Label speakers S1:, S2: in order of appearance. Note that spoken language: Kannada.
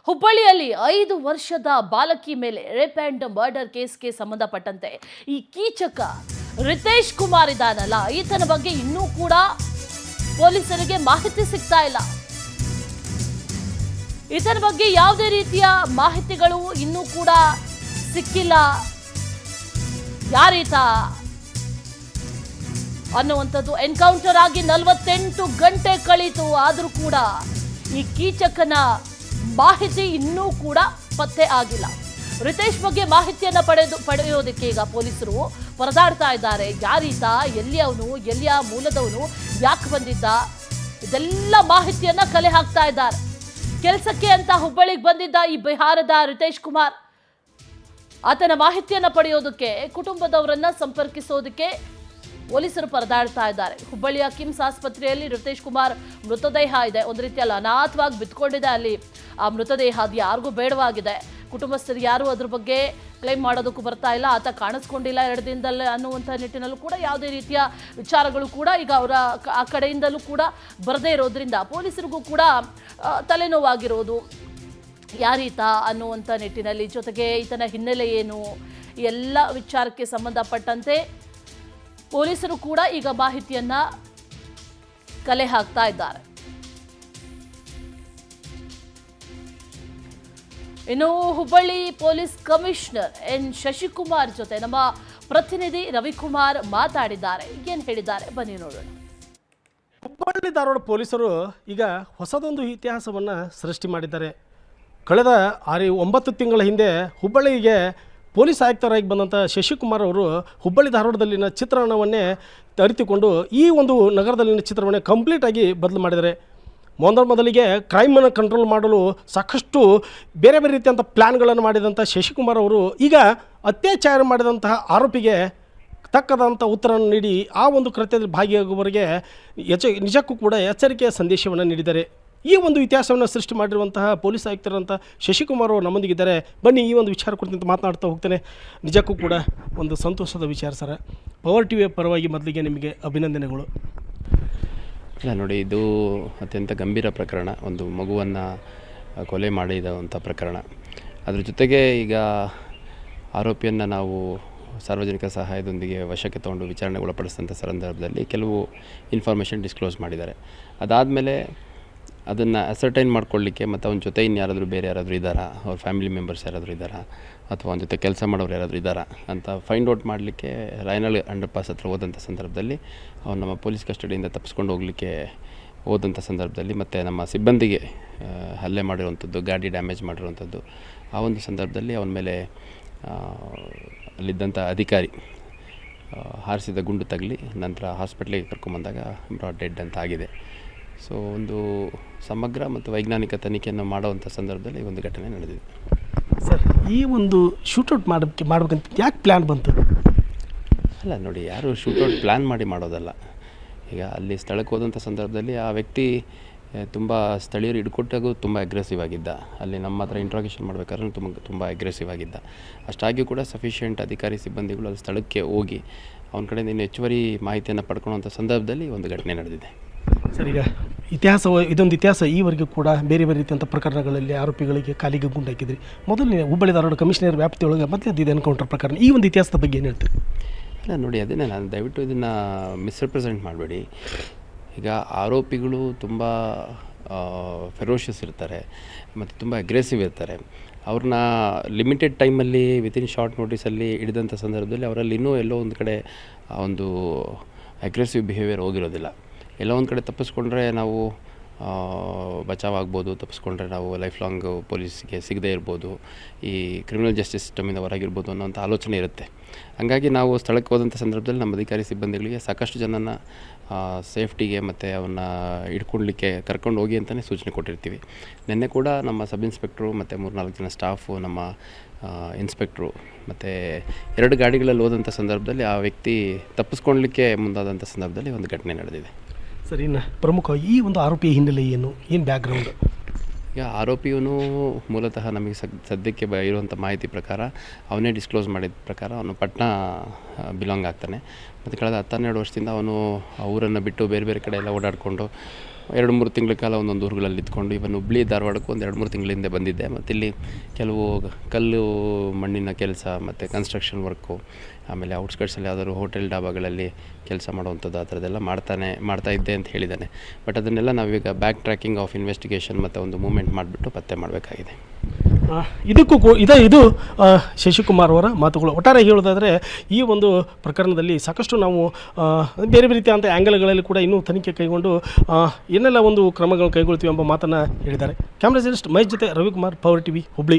S1: ಹುಬ್ಬಳ್ಳಿಯಲ್ಲಿ 5 ವರ್ಷದ ಬಾಲಕಿ ಮೇಲೆ ರೇಪ್ ಅಂಡ್ ಮರ್ಡರ್ ಕೇಸ್ಗೆ ಸಂಬಂಧಪಟ್ಟಂತೆ ಈ ಕೀಚಕ ರಿತೇಶ್ ಕುಮಾರ್ ಇದ್ದಾನಲ್ಲ, ಈತನ ಬಗ್ಗೆ ಇನ್ನೂ ಕೂಡ ಪೊಲೀಸರಿಗೆ ಮಾಹಿತಿ ಸಿಗ್ತಾ ಇಲ್ಲ. ಈತನ ಬಗ್ಗೆ ಯಾವುದೇ ರೀತಿಯ ಮಾಹಿತಿಗಳು ಇನ್ನೂ ಕೂಡ ಸಿಕ್ಕಿಲ್ಲ. ಯಾರೀತ ಅನ್ನುವಂಥದ್ದು ಎನ್ಕೌಂಟರ್ ಆಗಿ 48 ಗಂಟೆ ಕಳೀತು. ಆದರೂ ಕೂಡ ಈ ಕೀಚಕನ ಮಾಹಿತಿ ಇನ್ನೂ ಕೂಡ ಪತ್ತೆ ಆಗಿಲ್ಲ. ರಿತೇಶ್ ಬಗ್ಗೆ ಮಾಹಿತಿಯನ್ನ ಪಡೆಯೋದಕ್ಕೆ ಈಗ ಪೊಲೀಸರು ಪರದಾಡ್ತಾ ಇದ್ದಾರೆ. ಯಾರೀತ, ಎಲ್ಲಿ ಅವನು, ಎಲ್ಲಿಯ ಮೂಲದವನು, ಯಾಕೆ ಬಂದಿದ್ದ, ಇದೆಲ್ಲ ಮಾಹಿತಿಯನ್ನ ಕಲೆ ಹಾಕ್ತಾ ಇದ್ದಾರೆ. ಕೆಲಸಕ್ಕೆ ಅಂತ ಹುಬ್ಬಳ್ಳಿಗೆ ಬಂದಿದ್ದ ಈ ಬಿಹಾರದ ರಿತೇಶ್ ಕುಮಾರ್, ಆತನ ಮಾಹಿತಿಯನ್ನ ಪಡೆಯೋದಕ್ಕೆ ಕುಟುಂಬದವರನ್ನ ಸಂಪರ್ಕಿಸೋದಕ್ಕೆ ಪೊಲೀಸರು ಪರದಾಡ್ತಾ ಇದ್ದಾರೆ. ಹುಬ್ಬಳ್ಳಿಯ ಕಿಮ್ಸ್ ಆಸ್ಪತ್ರೆಯಲ್ಲಿ ರಿತೇಶ್ ಕುಮಾರ್ ಮೃತದೇಹ ಇದೆ. ಒಂದು ರೀತಿಯಲ್ಲಿ ಅನಾಥವಾಗಿ ಬಿತ್ಕೊಂಡಿದೆ ಅಲ್ಲಿ ಆ ಮೃತದೇಹ. ಅದು ಯಾರಿಗೂ ಬೇಡವಾಗಿದೆ. ಕುಟುಂಬಸ್ಥರು ಯಾರು ಅದ್ರ ಬಗ್ಗೆ ಕ್ಲೈಮ್ ಮಾಡೋದಕ್ಕೂ ಬರ್ತಾ ಇಲ್ಲ. ಆತ ಕಾಣಿಸ್ಕೊಂಡಿಲ್ಲ 2 ದಿನದಲ್ಲಿ ಅನ್ನುವಂಥ ನಿಟ್ಟಿನಲ್ಲೂ ಕೂಡ ಯಾವುದೇ ರೀತಿಯ ವಿಚಾರಗಳು ಕೂಡ ಈಗ ಅವರ ಆ ಕಡೆಯಿಂದಲೂ ಕೂಡ ಬರದೇ ಇರೋದ್ರಿಂದ ಪೊಲೀಸರಿಗೂ ಕೂಡ ತಲೆನೋವಾಗಿರೋದು. ಯಾರೀತ ಅನ್ನುವಂಥ ನಿಟ್ಟಿನಲ್ಲಿ, ಜೊತೆಗೆ ಈತನ ಹಿನ್ನೆಲೆ ಏನು, ಎಲ್ಲ ವಿಚಾರಕ್ಕೆ ಸಂಬಂಧಪಟ್ಟಂತೆ ಪೊಲೀಸರು ಕೂಡ ಈಗ ಮಾಹಿತಿಯನ್ನ ಕಲೆ ಹಾಕ್ತಾ ಇದ್ದಾರೆ. ಇನ್ನು Hubballi police commissioner N Shashikumar ಜೊತೆ ನಮ್ಮ ಪ್ರತಿನಿಧಿ ರವಿಕುಮಾರ್ ಮಾತಾಡಿದ್ದಾರೆ. ಏನ್ ಹೇಳಿದ್ದಾರೆ ಬನ್ನಿ ನೋಡೋಣ.
S2: ಹುಬ್ಬಳ್ಳಿ ಧಾರವಾಡ ಪೊಲೀಸರು ಈಗ ಹೊಸದೊಂದು ಇತಿಹಾಸವನ್ನು ಸೃಷ್ಟಿ ಮಾಡಿದ್ದಾರೆ. ಕಳೆದ 9 ತಿಂಗಳ ಹಿಂದೆ ಹುಬ್ಬಳ್ಳಿಗೆ ಪೊಲೀಸ್ ಆಯುಕ್ತರಾಗಿ ಬಂದಂಥ ಶಶಿಕುಮಾರ್ ಅವರು ಹುಬ್ಬಳ್ಳಿ ಧಾರವಾಡದಲ್ಲಿನ ಚಿತ್ರಣವನ್ನೇ ಅರಿತುಕೊಂಡು ಈ ಒಂದು ನಗರದಲ್ಲಿನ ಚಿತ್ರವನ್ನೇ ಕಂಪ್ಲೀಟಾಗಿ ಬದಲು ಮಾಡಿದ್ದಾರೆ. ಮೊದಲಿಗೆ ಕ್ರೈಮನ್ನು ಕಂಟ್ರೋಲ್ ಮಾಡಲು ಸಾಕಷ್ಟು ಬೇರೆ ಬೇರೆ ರೀತಿಯಂಥ ಪ್ಲ್ಯಾನ್ಗಳನ್ನು ಮಾಡಿದಂಥ ಶಶಿಕುಮಾರ್ ಅವರು ಈಗ ಅತ್ಯಾಚಾರ ಮಾಡಿದಂತಹ ಆರೋಪಿಗೆ ತಕ್ಕದಂಥ ಉತ್ತರವನ್ನು ನೀಡಿ ಆ ಒಂದು ಕೃತ್ಯದಲ್ಲಿ ಭಾಗಿಯಾಗುವವರೆಗೆ ನಿಜಕ್ಕೂ ಕೂಡ ಎಚ್ಚರಿಕೆಯ ಸಂದೇಶವನ್ನು ನೀಡಿದ್ದಾರೆ. ಈ ಒಂದು ಇತಿಹಾಸವನ್ನು ಸೃಷ್ಟಿ ಮಾಡಿರುವಂತಹ ಪೊಲೀಸ್ ಆಯುಕ್ತರಂಥ ಶಶಿಕುಮಾರ್ ಅವರು ನಮ್ಮೊಂದಿಗಿದ್ದಾರೆ. ಬನ್ನಿ ಈ ಒಂದು ವಿಚಾರ ಕುರಿತಂತೆ ಮಾತನಾಡ್ತಾ ಹೋಗ್ತೇನೆ. ನಿಜಕ್ಕೂ ಕೂಡ ಒಂದು ಸಂತೋಷದ ವಿಚಾರ ಸರ್. ಪವರ್ ಟಿವಿಯ ಪರವಾಗಿ ಮೊದಲಿಗೆ ನಿಮಗೆ ಅಭಿನಂದನೆಗಳು.
S3: ಇಲ್ಲ ನೋಡಿ, ಇದು ಅತ್ಯಂತ ಗಂಭೀರ ಪ್ರಕರಣ. ಒಂದು ಮಗುವನ್ನು ಕೊಲೆ ಮಾಡಿದಂಥ ಪ್ರಕರಣ. ಅದ್ರ ಜೊತೆಗೆ ಈಗ ಆರೋಪಿಯನ್ನು ನಾವು ಸಾರ್ವಜನಿಕ ಸಹಾಯದೊಂದಿಗೆ ವಶಕ್ಕೆ ತೊಗೊಂಡು ವಿಚಾರಣೆಗೆ ಒಳಪಡಿಸಿದಂಥ ಸಂದರ್ಭದಲ್ಲಿ ಕೆಲವು ಇನ್ಫಾರ್ಮೇಷನ್ ಡಿಸ್ಕ್ಲೋಸ್ ಮಾಡಿದ್ದಾರೆ. ಅದಾದಮೇಲೆ ಅದನ್ನು ಅಸರ್ಟೈನ್ ಮಾಡ್ಕೊಳ್ಳಿಕ್ಕೆ ಮತ್ತು ಅವನ ಜೊತೆ ಇನ್ಯಾರಾದರೂ ಬೇರೆ ಯಾರಾದರೂ ಇದ್ದಾರಾ, ಅವ್ರ ಫ್ಯಾಮಿಲಿ ಮೆಂಬರ್ಸ್ ಯಾರಾದರೂ ಇದ್ದಾರಾ, ಅಥವಾ ಅವನ ಜೊತೆ ಕೆಲಸ ಮಾಡೋರು ಯಾರಾದರೂ ಇದ್ದಾರಾ ಅಂತ ಫೈಂಡ್ ಔಟ್ ಮಾಡಲಿಕ್ಕೆ ರೈನಲ್ ಅಂಡರ್ಪಾಸ್ ಹತ್ರ ಹೋದಂಥ ಸಂದರ್ಭದಲ್ಲಿ ಅವನು ನಮ್ಮ ಪೊಲೀಸ್ ಕಸ್ಟಡಿಯಿಂದ ತಪ್ಪಿಸ್ಕೊಂಡು ಹೋಗಲಿಕ್ಕೆ ಹೋದಂಥ ಸಂದರ್ಭದಲ್ಲಿ ಮತ್ತು ನಮ್ಮ ಸಿಬ್ಬಂದಿಗೆ ಹಲ್ಲೆ ಮಾಡಿರುವಂಥದ್ದು, ಗಾಡಿ ಡ್ಯಾಮೇಜ್ ಮಾಡಿರುವಂಥದ್ದು, ಆ ಒಂದು ಸಂದರ್ಭದಲ್ಲಿ ಅವನ ಮೇಲೆ ಅಲ್ಲಿದ್ದಂಥ ಅಧಿಕಾರಿ ಹಾರಿಸಿದ ಗುಂಡು ತಗಲಿ ನಂತರ ಹಾಸ್ಪಿಟ್ಲಿಗೆ ಕರ್ಕೊಂಬಂದಾಗ ಬ್ರಾಡ್ ಡೆಡ್ ಅಂತ ಆಗಿದೆ. ಸೊ ಒಂದು ಸಮಗ್ರ ಮತ್ತು ವೈಜ್ಞಾನಿಕ ತನಿಖೆಯನ್ನು ಮಾಡುವಂಥ ಸಂದರ್ಭದಲ್ಲಿ ಒಂದು ಘಟನೆ ನಡೆದಿದೆ.
S2: ಸರ್, ಈ ಒಂದು ಶೂಟೌಟ್ ಮಾಡಬೇಕಂತ ಯಾಕೆ ಪ್ಲ್ಯಾನ್ ಬಂತು?
S3: ಅಲ್ಲ ನೋಡಿ, ಯಾರು ಶೂಟೌಟ್ ಪ್ಲ್ಯಾನ್ ಮಾಡಿ ಮಾಡೋದಲ್ಲ. ಈಗ ಅಲ್ಲಿ ಸ್ಥಳಕ್ಕೆ ಹೋದಂಥ ಸಂದರ್ಭದಲ್ಲಿ ಆ ವ್ಯಕ್ತಿ ತುಂಬ ಸ್ಥಳೀಯರು ಹಿಡ್ಕೊಟ್ಟಾಗೂ ತುಂಬ ಅಗ್ರೆಸಿವ್ ಆಗಿದ್ದ. ಅಲ್ಲಿ ನಮ್ಮ ಹತ್ರ ಇಂಟ್ರಾಗೇಷನ್ ಮಾಡಬೇಕಾದ್ರೂ ತುಂಬ ಅಗ್ರೆಸಿವ್ ಆಗಿದ್ದ. ಅಷ್ಟಾಗಿಯೂ ಕೂಡ ಸಫಿಷಿಯೆಂಟ್ ಅಧಿಕಾರಿ ಸಿಬ್ಬಂದಿಗಳು ಅಲ್ಲಿ ಸ್ಥಳಕ್ಕೆ ಹೋಗಿ ಅವನ ಕಡೆಯಿಂದ ಇನ್ನು ಹೆಚ್ಚುವರಿ ಮಾಹಿತಿಯನ್ನು ಪಡ್ಕೊಳ್ಳುವಂಥ ಸಂದರ್ಭದಲ್ಲಿ ಒಂದು ಘಟನೆ ನಡೆದಿದೆ.
S2: ಸರ್, ಈಗ ಇದೊಂದು ಇತಿಹಾಸ ಈವರೆಗೂ ಕೂಡ ಬೇರೆ ಬೇರೆ ರೀತಿಯಂಥ ಪ್ರಕರಣಗಳಲ್ಲಿ ಆರೋಪಿಗಳಿಗೆ ಕಾಲಿಗೆ ಗುಂಡು ಹಾಕಿದ್ರಿ. ಮೊದಲನೇ ಹುಬ್ಬಳ್ಳಿ ಧಾರವಾಡ ಕಮಿಷನರ್ ವ್ಯಾಪ್ತಿಯೊಳಗೆ ಮೊದಲೇ ಎನ್ಕೌಂಟರ್ ಪ್ರಕರಣ. ಈ ಒಂದು ಇತಿಹಾಸದ ಬಗ್ಗೆ ಏನು ಹೇಳ್ತೀರಿ?
S3: ಅಲ್ಲ ನೋಡಿ, ಅದನ್ನೇ ನಾನು ದಯವಿಟ್ಟು ಇದನ್ನು ಮಿಸ್ರೆಪ್ರೆಸೆಂಟ್ ಮಾಡಬೇಡಿ. ಈಗ ಆರೋಪಿಗಳು ತುಂಬ ಫೆರೋಷಿಯಸ್ ಇರ್ತಾರೆ ಮತ್ತು ತುಂಬ ಅಗ್ರೆಸಿವ್ ಇರ್ತಾರೆ. ಅವ್ರನ್ನ ಲಿಮಿಟೆಡ್ ಟೈಮಲ್ಲಿ ವಿತಿನ್ ಶಾರ್ಟ್ ನೋಟಿಸಲ್ಲಿ ಹಿಡಿದಂಥ ಸಂದರ್ಭದಲ್ಲಿ ಅವರಲ್ಲಿ ಇನ್ನೂ ಎಲ್ಲೋ ಒಂದು ಕಡೆ ಒಂದು ಅಗ್ರೆಸಿವ್ ಬಿಹೇವಿಯರ್ ಹೋಗಿರೋದಿಲ್ಲ. ಎಲ್ಲೋ ಒಂದು ಕಡೆ ತಪ್ಪಿಸ್ಕೊಂಡ್ರೆ ನಾವು ಬಚಾವಾಗ್ಬೋದು, ತಪ್ಪಿಸ್ಕೊಂಡ್ರೆ ನಾವು ಲೈಫ್ ಲಾಂಗ್ ಪೊಲೀಸ್ಗೆ ಸಿಗದೇ ಇರ್ಬೋದು, ಈ ಕ್ರಿಮಿನಲ್ ಜಸ್ಟಿಸ್ ಸಿಸ್ಟಮಿಂದ ಹೊರಗಿರ್ಬೋದು ಅನ್ನೋಂಥ ಆಲೋಚನೆ ಇರುತ್ತೆ. ಹಾಗಾಗಿ ನಾವು ಸ್ಥಳಕ್ಕೆ ಹೋದಂಥ ಸಂದರ್ಭದಲ್ಲಿ ನಮ್ಮ ಅಧಿಕಾರಿ ಸಿಬ್ಬಂದಿಗಳಿಗೆ ಸಾಕಷ್ಟು ಜನನ ಸೇಫ್ಟಿಗೆ ಮತ್ತು ಅವನ್ನ ಹಿಡ್ಕೊಳ್ಲಿಕ್ಕೆ ಕರ್ಕೊಂಡು ಹೋಗಿ ಅಂತಲೇ ಸೂಚನೆ ಕೊಟ್ಟಿರ್ತೀವಿ. ನಿನ್ನೆ ಕೂಡ ನಮ್ಮ ಸಬ್ ಇನ್ಸ್ಪೆಕ್ಟ್ರು ಮತ್ತು 3-4 ಜನ ಸ್ಟಾಫು, ನಮ್ಮ ಇನ್ಸ್ಪೆಕ್ಟ್ರು ಮತ್ತು 2 ಗಾಡಿಗಳಲ್ಲಿ ಹೋದಂಥ ಸಂದರ್ಭದಲ್ಲಿ ಆ ವ್ಯಕ್ತಿ ತಪ್ಪಿಸ್ಕೊಳ್ಲಿಕ್ಕೆ ಮುಂದಾದಂಥ ಸಂದರ್ಭದಲ್ಲಿ ಒಂದು ಘಟನೆ ನಡೆದಿದೆ.
S2: ಸರ್, ಇನ್ನು ಪ್ರಮುಖವಾಗಿ ಈ ಒಂದು ಆರೋಪಿಯ ಹಿನ್ನೆಲೆ ಏನು ಬ್ಯಾಕ್ಗ್ರೌಂಡ್?
S3: ಈಗ ಆರೋಪಿಯವನು ಮೂಲತಃ ನಮಗೆ ಸದ್ಯಕ್ಕೆ ಇರುವಂಥ ಮಾಹಿತಿ ಪ್ರಕಾರ ಅವನೇ ಡಿಸ್ಕ್ಲೋಸ್ ಮಾಡಿದ ಪ್ರಕಾರ ಅವನು ಪಟ್ನಾ ಬಿಲಾಂಗ್ ಆಗ್ತಾನೆ. ಮತ್ತು ಕಳೆದ 10-12 ವರ್ಷದಿಂದ ಅವನು ಊರನ್ನು ಬಿಟ್ಟು ಬೇರೆ ಬೇರೆ ಕಡೆ ಎಲ್ಲ ಓಡಾಡಿಕೊಂಡು 2-3 ತಿಂಗಳ ಕಾಲ ಒಂದೊಂದು ಊರುಗಳಲ್ಲಿ ಇದ್ಕೊಂಡು ಇವನ್ ಹುಬ್ಳಿ ಧಾರವಾಡಕ್ಕೂ ಒಂದು 2-3 ತಿಂಗಳ ಹಿಂದೆ ಬಂದಿದ್ದೆ. ಮತ್ತು ಇಲ್ಲಿ ಕೆಲವು ಕಲ್ಲು ಮಣ್ಣಿನ ಕೆಲಸ ಮತ್ತು ಕನ್ಸ್ಟ್ರಕ್ಷನ್ ವರ್ಕು, ಆಮೇಲೆ ಔಟ್ಸ್ಕಟ್ಸಲ್ಲಿ ಯಾವ್ದಾದ್ರು ಹೋಟೆಲ್ ಡಾಬಾಗಳಲ್ಲಿ ಕೆಲಸ ಮಾಡುವಂಥದ್ದು ಆ ಥರದ್ದೆಲ್ಲ ಮಾಡ್ತಾ ಇದ್ದೆ ಅಂತ ಹೇಳಿದ್ದಾನೆ. ಬಟ್ ಅದನ್ನೆಲ್ಲ ನಾವೀಗ ಬ್ಯಾಕ್ ಟ್ರ್ಯಾಕಿಂಗ್ ಆಫ್ ಇನ್ವೆಸ್ಟಿಗೇಷನ್ ಮತ್ತು ಒಂದು ಮೂವ್ಮೆಂಟ್ ಮಾಡಿಬಿಟ್ಟು ಪತ್ತೆ ಮಾಡಬೇಕಾಗಿದೆ.
S2: ಇದಕ್ಕೂ ಇದು ಶಶಿಕುಮಾರ್ ಅವರ ಮಾತುಗಳು. ಒಟ್ಟಾರೆ ಹೇಳೋದಾದರೆ ಈ ಒಂದು ಪ್ರಕರಣದಲ್ಲಿ ಸಾಕಷ್ಟು ನಾವು ಬೇರೆ ಬೇರೆ ರೀತಿಯಾದಂಥ ಆ್ಯಂಗಲ್ಗಳಲ್ಲಿ ಕೂಡ ಇನ್ನೂ ತನಿಖೆ ಕೈಗೊಂಡು ಏನೆಲ್ಲ ಒಂದು ಕ್ರಮಗಳನ್ನು ಕೈಗೊಳ್ತೀವಿ ಎಂಬ ಮಾತನ್ನು ಹೇಳಿದ್ದಾರೆ. ಕ್ಯಾಮ್ರಾ ಜರ್ನಲಿಸ್ಟ್ ಮಹೇಶ್ ಜೊತೆ ರವಿಕುಮಾರ್, ಪವರ್ ಟಿವಿ, ಹುಬ್ಳಿ.